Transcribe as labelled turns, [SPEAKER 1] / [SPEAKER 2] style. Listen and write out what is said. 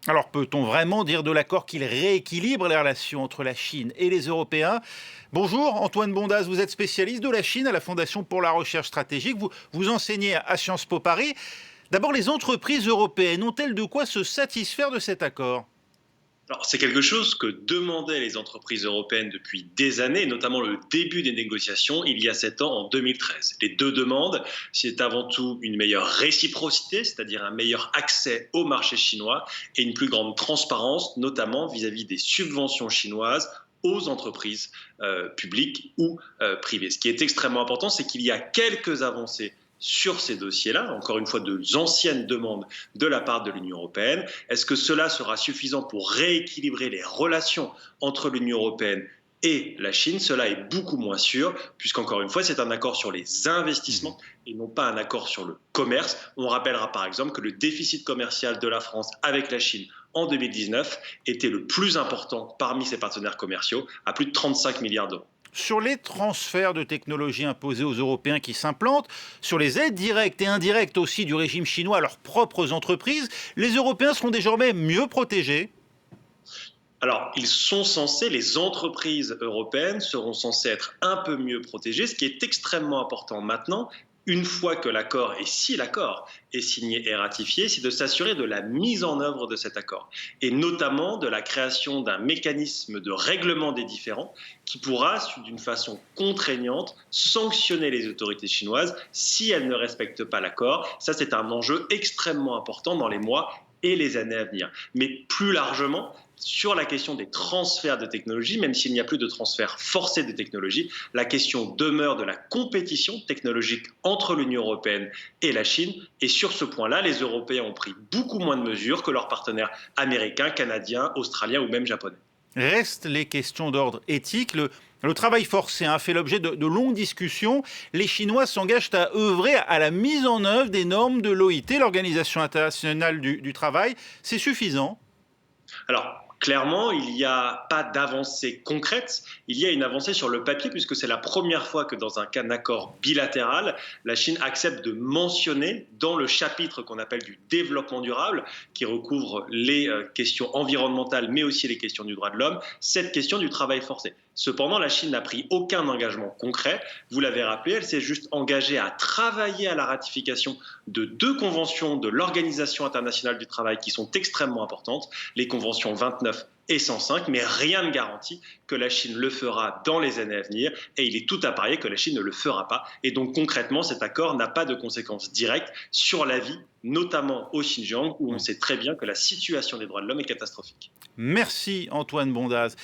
[SPEAKER 1] Alors peut-on vraiment dire de l'accord qu'il rééquilibre les relations entre la Chine et les Européens? Bonjour Antoine Bondas, vous êtes spécialiste de la Chine à la Fondation pour la recherche stratégique. Vous enseignez à Sciences Po Paris. D'abord, les entreprises européennes ont-elles de quoi se satisfaire de cet accord?
[SPEAKER 2] Alors, c'est quelque chose que demandaient les entreprises européennes depuis des années, notamment le début des négociations il y a 7 ans, en 2013. Les deux demandes, c'est avant tout une meilleure réciprocité, c'est-à-dire un meilleur accès au marché chinois et une plus grande transparence, notamment vis-à-vis des subventions chinoises aux entreprises publiques ou privées. Ce qui est extrêmement important, c'est qu'il y a quelques avancées sur ces dossiers-là, encore une fois, de anciennes demandes de la part de l'Union européenne. Est-ce que cela sera suffisant pour rééquilibrer les relations entre l'Union européenne et la Chine? Cela est beaucoup moins sûr, puisqu'encore une fois, c'est un accord sur les investissements et non pas un accord sur le commerce. On rappellera par exemple que le déficit commercial de la France avec la Chine en 2019 était le plus important parmi ses partenaires commerciaux, à plus de 35 milliards d'euros.
[SPEAKER 1] Sur les transferts de technologies imposés aux Européens qui s'implantent, sur les aides directes et indirectes aussi du régime chinois à leurs propres entreprises, les Européens seront désormais mieux protégés.
[SPEAKER 2] Alors, les entreprises européennes seront censées être un peu mieux protégées, ce qui est extrêmement important maintenant, une fois que l'accord, et si l'accord est signé et ratifié, c'est de s'assurer de la mise en œuvre de cet accord, et notamment de la création d'un mécanisme de règlement des différends qui pourra, d'une façon contraignante, sanctionner les autorités chinoises si elles ne respectent pas l'accord. Ça, c'est un enjeu extrêmement important dans les mois et les années à venir. Mais plus largement, sur la question des transferts de technologies, même s'il n'y a plus de transfert forcé de technologies, la question demeure de la compétition technologique entre l'Union européenne et la Chine. Et sur ce point-là, les Européens ont pris beaucoup moins de mesures que leurs partenaires américains, canadiens, australiens ou même japonais.
[SPEAKER 1] Restent les questions d'ordre éthique. Le travail forcé a fait l'objet de longues discussions. Les Chinois s'engagent à œuvrer à la mise en œuvre des normes de l'OIT, l'Organisation internationale du travail. C'est suffisant?
[SPEAKER 2] Alors, clairement, il n'y a pas d'avancée concrète, il y a une avancée sur le papier, puisque c'est la première fois que dans un cas d'accord bilatéral, la Chine accepte de mentionner dans le chapitre qu'on appelle du développement durable, qui recouvre les questions environnementales, mais aussi les questions du droit de l'homme, cette question du travail forcé. Cependant, la Chine n'a pris aucun engagement concret. Vous l'avez rappelé, elle s'est juste engagée à travailler à la ratification de deux conventions de l'Organisation internationale du travail qui sont extrêmement importantes, les conventions 29 et 105, mais rien ne garantit que la Chine le fera dans les années à venir, et il est tout à parier que la Chine ne le fera pas. Et donc concrètement, cet accord n'a pas de conséquences directes sur la vie, notamment au Xinjiang, où on sait très bien que la situation des droits de l'homme est catastrophique.
[SPEAKER 1] Merci Antoine Bondaz.